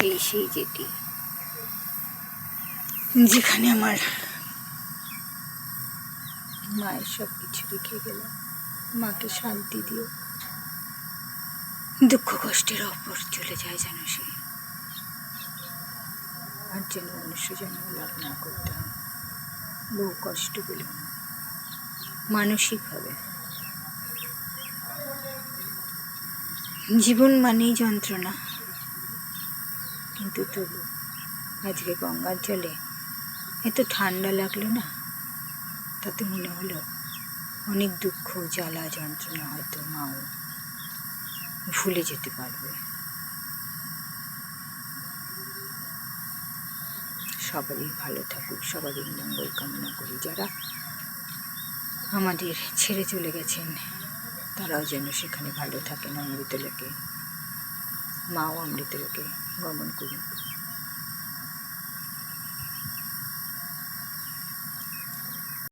এই সেই যেটি, যেখানে আমার মায়ের সব কিছু রেখে গেলাম। মাকে শান্তি দিও, দুঃখ কষ্টের অপর চলে যায় যেন সে, আর যেন মনুষ্য যেন লাভ না করতে হয়। বহু কষ্ট পেলাম মানসিকভাবে। জীবন মানেই যন্ত্রণা, কিন্তু তবু আজকে গঙ্গার জলে এত ঠান্ডা লাগলো না, তাতে মনে হলো অনেক দুঃখ জ্বালা যন্ত্রণা হয়তো মাও ভুলে যেতে পারবে। সবারই ভালো থাকুক, সবারই মঙ্গল কামনা করি। যারা আমাদের ছেড়ে চলে গেছেন তারাও যেন সেখানে ভালো থাকেন, অমৃতলোকে, মাও অমৃতলোকে গমন করুক।